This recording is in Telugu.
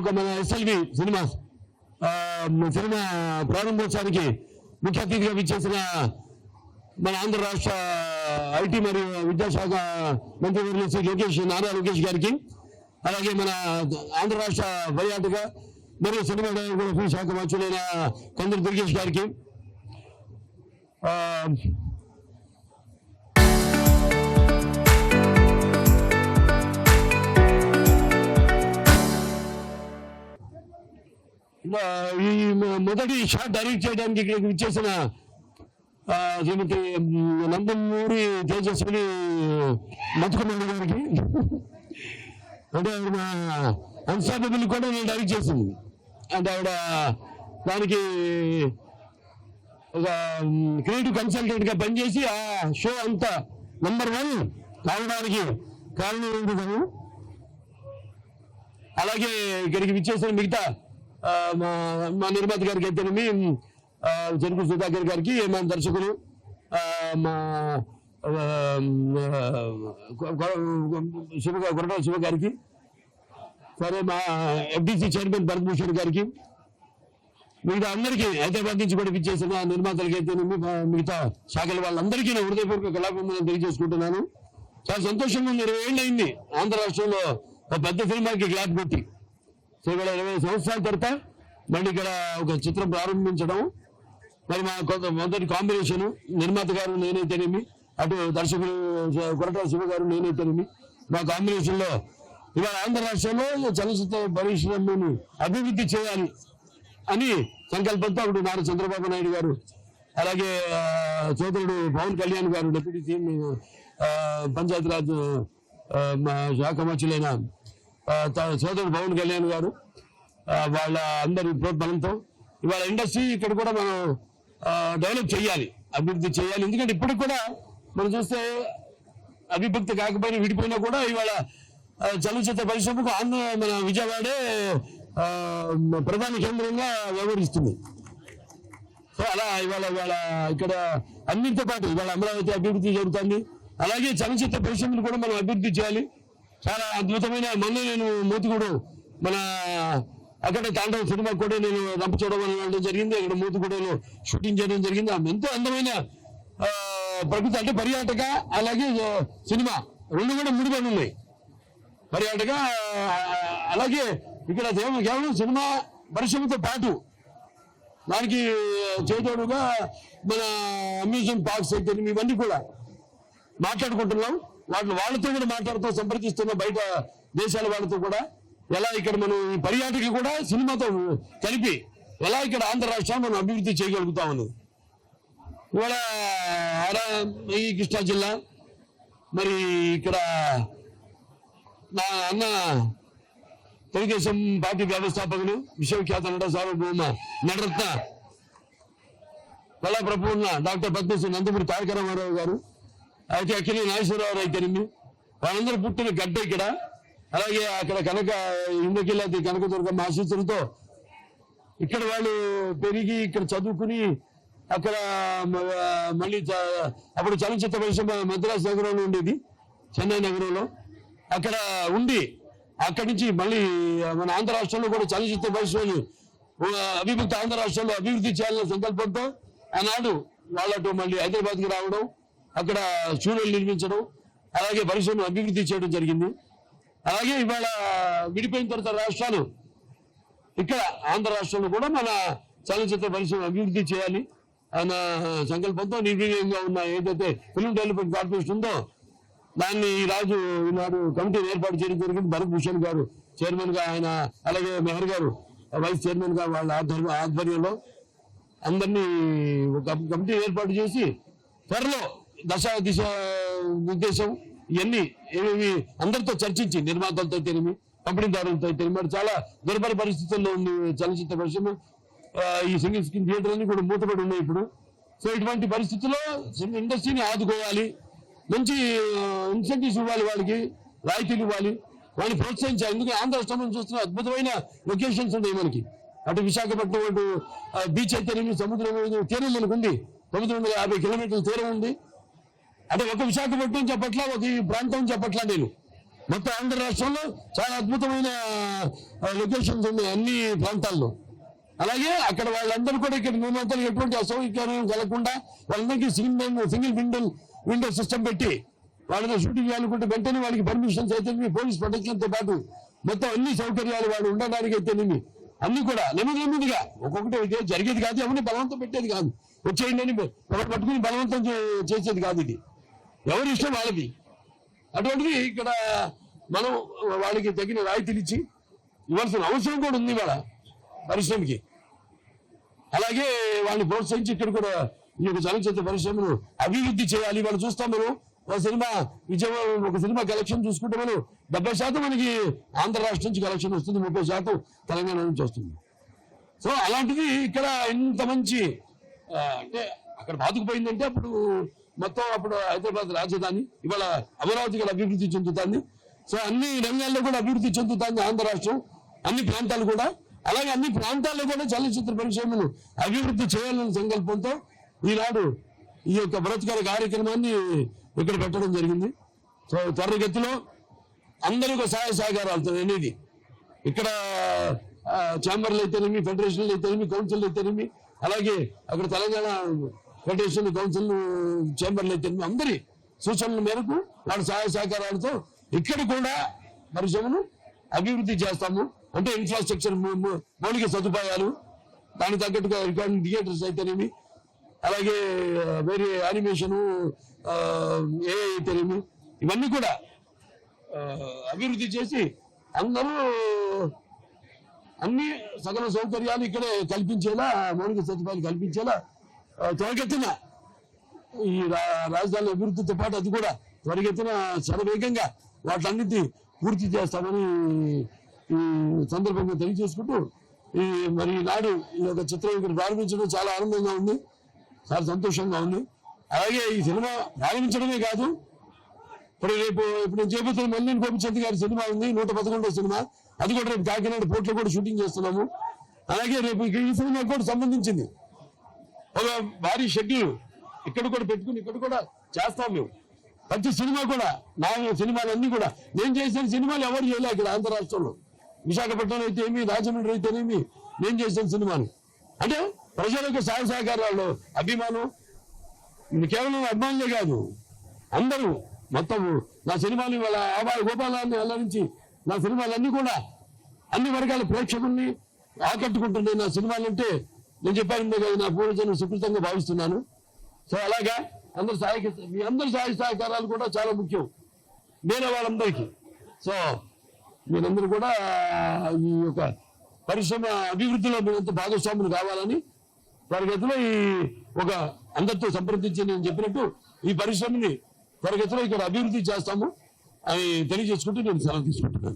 ఒక మన ఎస్ఎల్వి సినిమాస్ సినిమా ప్రారంభోత్సవానికి ముఖ్య అతిథిగా విచ్చేసిన మన ఆంధ్ర రాష్ట్ర ఐటీ మరియు విద్యాశాఖ మంత్రివర్యులు శ్రీ నారా లోకేష్ గారికి, అలాగే మన ఆంధ్ర రాష్ట్ర పర్యాటక మరియు సినిమాటోగ్రఫీ శాఖ మంత్రులైన కందులు దుర్గేష్ గారికి, ఈ మొదటి షాట్ డైరెక్ట్ చేయడానికి ఇక్కడికి విచ్చేసిన శ్రీమతి నందమూరి తేజస్విని మతుకుమండి గారికి, అంటే ఆవిడ అన్స్టాపబుల్ కూడా నేను డైరెక్ట్ చేసింది. అంటే ఆవిడ దానికి ఒక క్రియేటివ్ కన్సల్టెంట్ గా పనిచేసి ఆ షో అంతా నంబర్ 1 కావడానికి కారణం ఏంటి. అలాగే ఇక్కడికి విచ్చేసిన మిగతా మా నిర్మాత గారికి అయితేనేమి, చెరుకు సుధాకర్ గారికి, మా దర్శకులు, మా కొరటాల శివ గారికి, సరే మా ఎఫ్డిసి చైర్మన్ భరత్భూషణ్ గారికి, మిగతా అందరికీ హైదరాబాద్ నుంచి కూడా విచ్చేసిన నిర్మాతలకి అయితేనేమి, మిగతా శాఖల వాళ్ళందరికీ నేను హృదయపూర్వక కళాభివందనలు తెలియజేసుకుంటున్నాను. చాలా సంతోషంగా ఉంది. 20 ఏళ్ళు అయింది ఆంధ్ర రాష్ట్రంలో ఒక పెద్ద సినిమాకి గ్యాప్ పెట్టి. సో ఇక్కడ 20 సంవత్సరాల తర్వాత మళ్ళీ ఇక్కడ ఒక చిత్రం ప్రారంభించడం, మరి మా మొదటి కాంబినేషన్ నిర్మాత గారు నేనైతేనేమి, అటు దర్శకులు కొరటాల శివ గారు నేనైతేనేమి, మా కాంబినేషన్ లో ఇవాళ ఆంధ్ర రాష్ట్రంలో చలనచిత్ర పరిశ్రమను అభివృద్ధి చేయాలి అని సంకల్పంతో అప్పుడు నారా చంద్రబాబు నాయుడు గారు, అలాగే సోదరుడు పవన్ కళ్యాణ్ గారు, డిప్యూటీ సీఎం పంచాయతీరాజ్ శాఖ మంత్రులైన సోదరుడు పవన్ కళ్యాణ్ గారు, వాళ్ళ అందరి ప్రోత్సాహంతో ఇవాళ ఇండస్ట్రీ ఇక్కడ కూడా మనం డెవలప్ చేయాలి, అభివృద్ధి చేయాలి. ఎందుకంటే ఇప్పటికి కూడా మనం చూస్తే అభివృద్ధి కాకపోయినా విడిపోయినా కూడా ఇవాళ చలనచిత్ర పరిశ్రమకు మన విజయవాడే ప్రధాన కేంద్రంగా వ్యవహరిస్తుంది. సో అలా ఇవాళ ఇక్కడ అన్నింటితో పాటు ఇవాళ అమరావతి అభివృద్ధి జరుగుతుంది. అలాగే చలనచిత్ర పరిశ్రమను కూడా మనం అభివృద్ధి చేయాలి. చాలా అద్భుతమైన మొన్న నేను మోతుగూడు మన అక్కడ తాండవ సినిమా కూడా నేను రంపచోడవరం జరిగింది. అక్కడ మోతుగూడలో షూటింగ్ చేయడం జరిగింది. ఎంతో అందమైన ప్రకృతి, అంటే పర్యాటక అలాగే సినిమా రెండు కూడా ముడిపడి ఉన్నాయి. పర్యాటక అలాగే ఇక్కడ కేవలం సినిమా పరిశ్రమతో పాటు దానికి చేతోడుగా మన అమ్యూజ్మెంట్ పార్క్స్ అయితే ఇవన్నీ కూడా మాట్లాడుకుంటున్నాం. వాళ్ళతో కూడా మాట్లాడుతూ సంప్రదిస్తున్నాం, బయట దేశాల వాళ్ళతో కూడా. ఎలా ఇక్కడ మనం ఈ పర్యాటక కూడా సినిమాతో కలిపి ఎలా ఇక్కడ ఆంధ్ర రాష్ట్రాన్ని మనం అభివృద్ధి చేయగలుగుతామని ఇవాళ ఈ కృష్ణా జిల్లా, మరి ఇక్కడ నా అన్న తెలుగుదేశం పార్టీ వ్యవస్థాపకులు, విశ్వవిఖ్యాత నట సార్వభౌమ నటరత్న కళా ప్రపూర్ణ డాక్టర్ పద్మశ్రీ నందమూరి తారక రామారావు గారు, అయితే అఖిల నాగేశ్వరరావు అయితేనేమి, వాళ్ళందరూ పుట్టిన గడ్డ ఇక్కడ. అలాగే అక్కడ ఇంద్రకిల్లాది కనకదుర్గమ్మ ఆశీస్సులతో ఇక్కడ వాళ్ళు పెరిగి ఇక్కడ చదువుకుని అక్కడ మళ్ళీ అప్పుడు చలనచిత్ర పరిశ్రమ మద్రాసు నగరంలో ఉండేది, చెన్నై నగరంలో. అక్కడ ఉండి అక్కడి నుంచి మళ్ళీ మన ఆంధ్ర రాష్ట్రంలో కూడా చలనచిత్ర పరిశ్రమలు అభివృద్ధి ఆంధ్ర రాష్ట్రంలో అభివృద్ధి చేయాలనే సంకల్పంతో ఆనాడు వాళ్ళతో మళ్ళీ హైదరాబాద్కి రావడం, అక్కడ స్టూడియోలు నిర్మించడం, అలాగే పరిశ్రమను అభివృద్ధి చేయడం జరిగింది. అలాగే ఇవాళ విడిపోయిన తర్వాత రాష్ట్రాలు ఇక్కడ ఆంధ్ర రాష్ట్రంలో కూడా మన చలనచిత్ర పరిశ్రమ అభివృద్ధి చేయాలి అన్న సంకల్పంతో నిర్వీర్యంగా ఉన్న ఏదైతే ఫిల్మ్ డెవలప్మెంట్ కార్పొరేషన్ ఉందో దాన్ని ఈనాడు కమిటీని ఏర్పాటు చేయడం జరిగింది. భరత్భూషణ్ గారు చైర్మన్ గా, ఆయన అలాగే మెహర్ గారు వైస్ చైర్మన్ గా వాళ్ళ ఆధ్వర్యంలో అందరినీ ఒక కమిటీ ఏర్పాటు చేసి త్వరలో దిశ ఉద్దేశం ఇవన్నీ ఏమేమి అందరితో చర్చించి నిర్మాతలతో తెలిమి, పంపిణీదారులతో తెలిమి, చాలా దుర్భర పరిస్థితుల్లో ఉంది చలనచిత్ర పరిశ్రమ. ఈ సింగిల్ స్క్రీన్ థియేటర్లన్నీ కూడా మూతపడి ఉన్నాయి ఇప్పుడు. సో ఇటువంటి పరిస్థితుల్లో ఇండస్ట్రీని ఆదుకోవాలి, మంచి ఇన్సెంటివ్స్ ఇవ్వాలి, వాళ్ళకి రాయితీలు ఇవ్వాలి, వాళ్ళని ప్రోత్సహించాలి. ఎందుకంటే ఆంధ్ర రాష్ట్రంలో చూస్తున్న అద్భుతమైన లొకేషన్స్ ఉన్నాయి మనకి. అటు విశాఖపట్నం, అటు బీచ్ అయితే సముద్రం తీరం మనకు ఉంది, 950 కిలోమీటర్ల తీరం ఉంది. అంటే ఒక విశాఖపట్నం చెప్పట్లా, ఒక ఈ ప్రాంతం చెప్పట్లా నేను. మొత్తం ఆంధ్ర రాష్ట్రంలో చాలా అద్భుతమైన లొకేషన్స్ ఉన్నాయి అన్ని ప్రాంతాల్లో. అలాగే అక్కడ వాళ్ళందరూ కూడా ఇక్కడ నిర్మాతలు ఎటువంటి అసౌకర్యం కలగకుండా వాళ్ళందరికీ సింగిల్ విండో సిస్టమ్ పెట్టి వాళ్ళని షూటింగ్ చేయాలనుకుంటే వెంటనే వాళ్ళకి పర్మిషన్స్ అయితేనేమి, పోలీస్ ప్రొటెక్షన్తో పాటు మొత్తం అన్ని సౌకర్యాలు వాళ్ళు ఉండడానికి అయితేనేమి అన్ని కూడా నెమ్మదిగా ఒక్కొక్కటి అయితే జరిగేది కాదు, ఎవరిని బలవంతం పెట్టేది కాదు, వచ్చేయండి అని ఎవరు పట్టుకుని బలవంతం చేసేది కాదు. ఇది ఎవరి ఇష్టం వాళ్ళది. అటువంటిది ఇక్కడ మనం వాళ్ళకి తగిన రాయితీలు ఇచ్చి ఇవ్వాల్సిన అవసరం కూడా ఉంది వాళ్ళ పరిశ్రమకి. అలాగే వాళ్ళని ప్రోత్సహించి ఇక్కడ కూడా ఈ యొక్క చలనచిత్ర పరిశ్రమను అభివృద్ధి చేయాలి. వాళ్ళు చూస్తాం మనం ఒక సినిమా కలెక్షన్ చూసుకుంటే మనం 70% మనకి ఆంధ్ర రాష్ట్రం నుంచి కలెక్షన్ వస్తుంది, 30% తెలంగాణ నుంచి వస్తుంది. సో అలాంటిది ఇక్కడ ఇంత మంచి అంటే అక్కడ బాదుకుపోయిందంటే అప్పుడు హైదరాబాద్ రాజధాని ఇవాళ అమరావతికి అభివృద్ధి చెందుతుంది. సో అన్ని రంగాల్లో కూడా అభివృద్ధి చెందుతుంది ఆంధ్ర రాష్ట్రం, అన్ని ప్రాంతాలు కూడా. అలాగే అన్ని ప్రాంతాల్లో కూడా చలనచిత్ర పరిశ్రమను అభివృద్ధి చేయాలనే సంకల్పంతో ఈనాడు ఈ యొక్క బృహత్కర కార్యక్రమాన్ని ఇక్కడ పెట్టడం జరిగింది. సో త్వరగతిలో అందరూ ఒక సహాయ సహకారాలతో అనేది ఇక్కడ ఛాంబర్లు అయితేనేమి, ఫెడరేషన్లు అయితేనేమి, కౌన్సిల్ అయితేనేమి, అలాగే అక్కడ తెలంగాణ ఫెడరేషన్ కౌన్సిల్ ఛాంబర్లు అయితేనేమి అందరి సూచనల మేరకు వాళ్ళ సహాయ సహకారాలతో ఇక్కడ కూడా పరిశ్రమను అభివృద్ధి చేస్తాము. అంటే ఇన్ఫ్రాస్ట్రక్చర్, మౌలిక సదుపాయాలు, దానికి తగ్గట్టుగా రికార్డింగ్ థియేటర్స్ అయితేనేమి, అలాగే వేరే యానిమేషను, ఏ అయితేనేమి ఇవన్నీ కూడా అభివృద్ధి చేసి అందరూ అన్ని సకల సౌకర్యాలు ఇక్కడే కల్పించేలా, మౌలిక సదుపాయాలు కల్పించేలా త్వరగతిన ఈ రాజధాని అభివృద్ధితో పాటు అది కూడా త్వరగతిన శరవేగంగా వాటన్నిటి పూర్తి చేస్తామని ఈ సందర్భంగా తెలియజేసుకుంటూ మరి నాడు ఈ యొక్క చిత్రం ఇక్కడ ప్రారంభించడం చాలా ఆనందంగా ఉంది, చాలా సంతోషంగా ఉంది. అలాగే ఈ సినిమా ప్రారంభించడమే కాదు, ఇప్పుడు నేను చేయబోతున్న మల్లిని గోపిచంద్ గారి సినిమా ఉంది, 111వ సినిమా, అది కూడా రేపు కాకినాడ పోర్ట్లో కూడా షూటింగ్ చేస్తున్నాము. అలాగే రేపు ఈ సినిమా కూడా సంబంధించింది ఒక భారీ షెడ్యూల్ ఇక్కడ కూడా పెట్టుకుని ఇక్కడ కూడా చేస్తాం మేము. ప్రతి సినిమా కూడా నా సినిమాలన్నీ కూడా నేను చేసిన సినిమాలు ఎవరు చేయలే ఇక్కడ ఆంధ్ర రాష్ట్రంలో. విశాఖపట్నం అయితేనేమి, రాజమండ్రి అయితేనేమి నేను చేసిన సినిమాలు. అంటే ప్రజల యొక్క సహాయ సహకారాలు, అభిమానం, కేవలం అభిమానులే కాదు అందరూ మొత్తం నా సినిమాలు వాళ్ళ ఆబాయ గోపాలాన్ని అల్లరించి నా సినిమాలన్నీ కూడా అన్ని వర్గాల ప్రేక్షకుల్ని ఆకట్టుకుంటుంది. నా సినిమాలంటే నేను చెప్పాను కదా, నా పూర్వజన్మ సుకృతంగా భావిస్తున్నాను. సో అలాగా మీ అందరి సహాయ సహకారాలు కూడా చాలా ముఖ్యం వేరే వాళ్ళందరికీ. సో మీరందరూ కూడా ఈ యొక్క పరిశ్రమ అభివృద్ధిలో మీరంతా భాగస్వాములు కావాలని త్వరగతిలో అందరితో సంప్రదించి నేను చెప్పినట్టు ఈ పరిశ్రమని త్వరగతిలో ఇక్కడ అభివృద్ధి చేస్తాము అని తెలియజేసుకుంటూ నేను సెలవు తీసుకుంటున్నాను.